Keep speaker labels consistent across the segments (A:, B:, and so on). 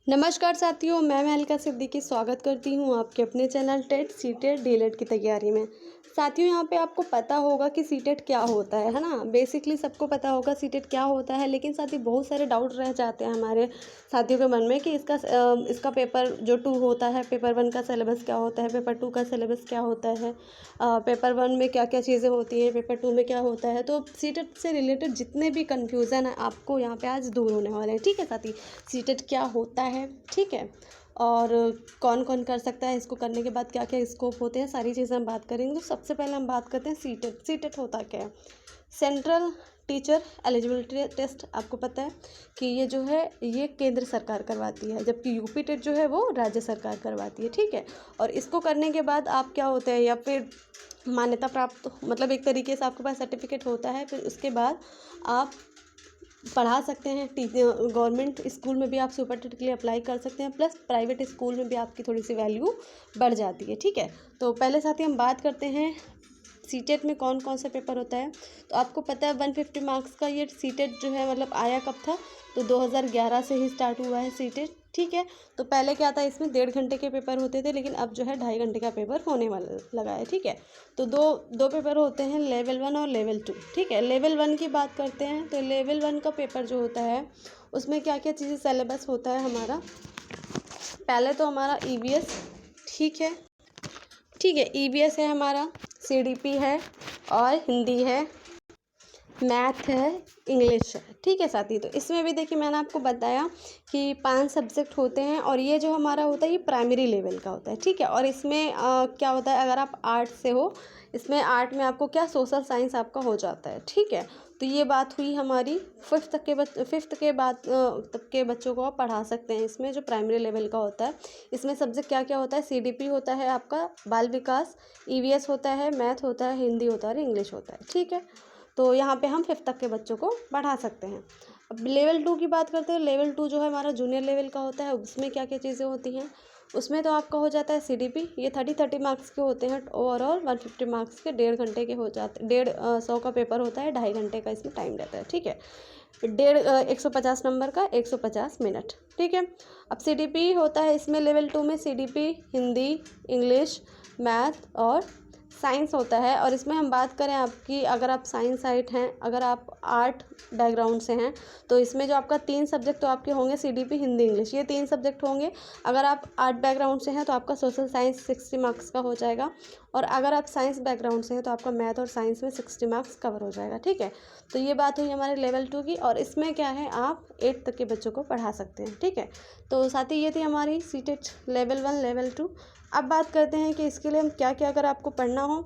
A: नमस्कार साथियों, मैं मेहलिका सिद्दीकी स्वागत करती हूँ आपके अपने चैनल टेट सीटेट डीएलएड की तैयारी में। साथियों, यहाँ पे आपको पता होगा कि सीटेट क्या होता है ना। बेसिकली सबको पता होगा सीटेट क्या होता है, लेकिन साथ ही बहुत सारे डाउट रह जाते हैं हमारे साथियों के मन में कि इसका पेपर जो 2 होता है, पेपर 1 का सिलेबस क्या होता है, पेपर 2 का सिलेबस क्या होता है, पेपर 1 में क्या क्या चीज़ें होती हैं, पेपर 2 में क्या होता है। तो सीटेट से रिलेटेड जितने भी कन्फ्यूज़न है आपको यहाँ पे आज दूर होने वाले हैं। ठीक है साथी, सीटेट क्या होता है, ठीक है, और कौन कौन कर सकता है, इसको करने के बाद क्या क्या स्कोप होते हैं, सारी चीज़ें हम बात करेंगे। तो सबसे पहले हम बात करते हैं सीटेट। सीटेट होता क्या है? Central teacher eligibility test. आपको पता है कि ये जो है ये केंद्र सरकार करवाती है, जबकि यूपी टेट जो है वो राज्य सरकार करवाती है। ठीक है, और इसको करने के बाद आप क्या होते हैं, या फिर मान्यता प्राप्त, मतलब एक तरीके से आपके पास सर्टिफिकेट होता है। फिर उसके बाद आप पढ़ा सकते हैं। गवर्नमेंट स्कूल में भी आप सुपर टेट के लिए अप्लाई कर सकते हैं, प्लस प्राइवेट स्कूल में भी आपकी थोड़ी सी वैल्यू बढ़ जाती है। ठीक है, तो पहले साथ ही हम बात करते हैं सीटेट में कौन कौन सा पेपर होता है। तो आपको पता है 150 मार्क्स का ये सीटेट जो है, मतलब आया कब था? तो 2011 से ही स्टार्ट हुआ है सीटेट। ठीक है, तो पहले क्या था, इसमें 1.5 घंटे के पेपर होते थे, लेकिन अब जो है 2.5 घंटे का पेपर होने वाला लगा है। ठीक है, तो दो पेपर होते हैं, लेवल 1 और लेवल 2। ठीक है, लेवल 1 की बात करते हैं। तो लेवल 1 का पेपर जो होता है उसमें क्या क्या चीज़ें सिलेबस होता है हमारा। पहले तो हमारा ईवीएस, ठीक है, ईवीएस है हमारा, सीडीपी है, और हिंदी है, मैथ है, इंग्लिश है। ठीक है साथी, तो इसमें भी देखिए मैंने आपको बताया कि 5 सब्जेक्ट होते हैं, और ये जो हमारा होता है ये प्राइमरी लेवल का होता है। ठीक है, और इसमें क्या होता है, अगर आप आर्ट से हो, इसमें आर्ट में आपको क्या सोशल साइंस आपका हो जाता है। ठीक है, तो ये बात हुई हमारी 5th के बाद तक के बच्चों को आप पढ़ा सकते हैं इसमें, जो प्राइमरी लेवल का होता है। इसमें सब्जेक्ट क्या क्या होता है? सीडीपी होता है आपका, बाल विकास, ईवीएस होता है, मैथ होता है, हिंदी होता है और इंग्लिश होता है। ठीक है, तो यहाँ पे हम 5th तक के बच्चों को पढ़ा सकते हैं। अब लेवल 2 की बात करते हैं। लेवल 2 जो है हमारा जूनियर लेवल का होता है। उसमें क्या क्या चीज़ें होती हैं? उसमें तो आपका हो जाता है सीडीपी, ये 30 मार्क्स के होते हैं ओवरऑल। 150 मार्क्स के 1.5 घंटे के हो जाते, 150 का पेपर होता है, 2.5 घंटे का इसमें टाइम रहता है। ठीक है, 150 नंबर का 150 मिनट। ठीक है, अब सीडीपी होता है इसमें, लेवल 2 में सीडीपी हिंदी, इंग्लिश, मैथ और साइंस होता है। और इसमें हम बात करें आपकी, अगर आप साइंस साइट हैं, अगर आप आर्ट बैकग्राउंड से हैं, तो इसमें जो आपका 3 सब्जेक्ट तो आपके होंगे, सीडीपी, हिंदी, इंग्लिश, ये 3 सब्जेक्ट होंगे। अगर आप आर्ट बैकग्राउंड से हैं तो आपका सोशल साइंस 60 मार्क्स का हो जाएगा, और अगर आप साइंस बैकग्राउंड से हैं तो आपका मैथ और साइंस में 60 मार्क्स कवर हो जाएगा। ठीक है, तो ये बात हुई हमारे लेवल 2 की, और इसमें क्या है, आप 8 तक के बच्चों को पढ़ा सकते हैं। ठीक है, तो साथ ही ये थी हमारी सीटेट लेवल 1 लेवल 2। अब बात करते हैं कि इसके लिए हम क्या क्या अगर आपको पढ़ना हो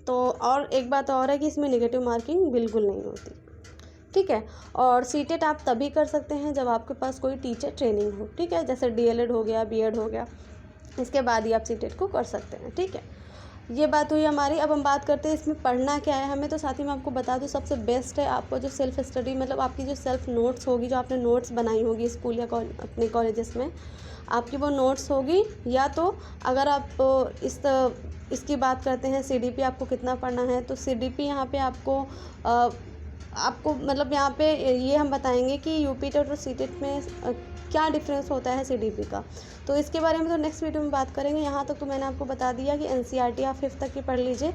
A: तो, और एक बात और है कि इसमें नेगेटिव मार्किंग बिल्कुल नहीं होती। ठीक है, और सीटेट आप तभी कर सकते हैं जब आपके पास कोई टीचर ट्रेनिंग हो। ठीक है, जैसे डीएलएड हो गया, बीएड हो गया, इसके बाद ही आप सीटेट को कर सकते हैं। ठीक है, ये बात हुई हमारी। अब हम बात करते हैं इसमें पढ़ना क्या है हमें। तो साथ ही मैं आपको बता दूं, सबसे बेस्ट है आपको जो सेल्फ स्टडी, मतलब आपकी जो सेल्फ नोट्स होगी, जो आपने नोट्स बनाई होगी स्कूल या अपने कॉलेजेस में, आपकी वो नोट्स होगी। या तो अगर आप इसकी बात करते हैं सीडीपी आपको कितना पढ़ना है, तो सीडीपी यहाँ पे आपको मतलब यहाँ पे ये हम बताएंगे कि यूपी टेट और सीटेट में क्या डिफरेंस होता है सीडीपी का। तो इसके बारे में तो नेक्स्ट वीडियो में बात करेंगे। यहाँ तक तो मैंने आपको बता दिया कि एनसीईआरटी आप 5th तक की पढ़ लीजिए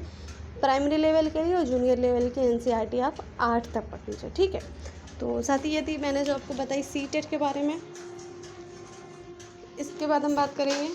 A: प्राइमरी लेवल के लिए, और जूनियर लेवल की एनसीईआरटी आप 8 तक पढ़ लीजिए। ठीक है, तो साथ ही ये थी मैंने जो आपको बताई सीटेट के बारे में। इसके बाद हम बात करेंगे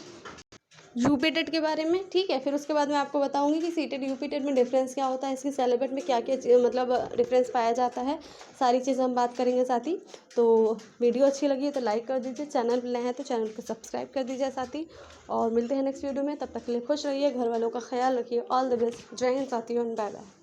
A: यूपी टेट के बारे में। ठीक है, फिर उसके बाद मैं आपको बताऊंगी कि सीटेट यूपी टेट में डिफरेंस क्या होता है, इसके सिलेबस में क्या क्या मतलब डिफरेंस पाया जाता है, सारी चीज़ें हम बात करेंगे साथी। तो वीडियो अच्छी लगी है तो लाइक कर दीजिए, चैनल पर नए हैं तो चैनल को सब्सक्राइब कर दीजिए साथी, और मिलते हैं नेक्स्ट वीडियो में। तब तक के लिए खुश रहिए, घर वालों का ख्याल रखिए। ऑल द बेस्ट, जय हिंद साथियों, बाय बाय।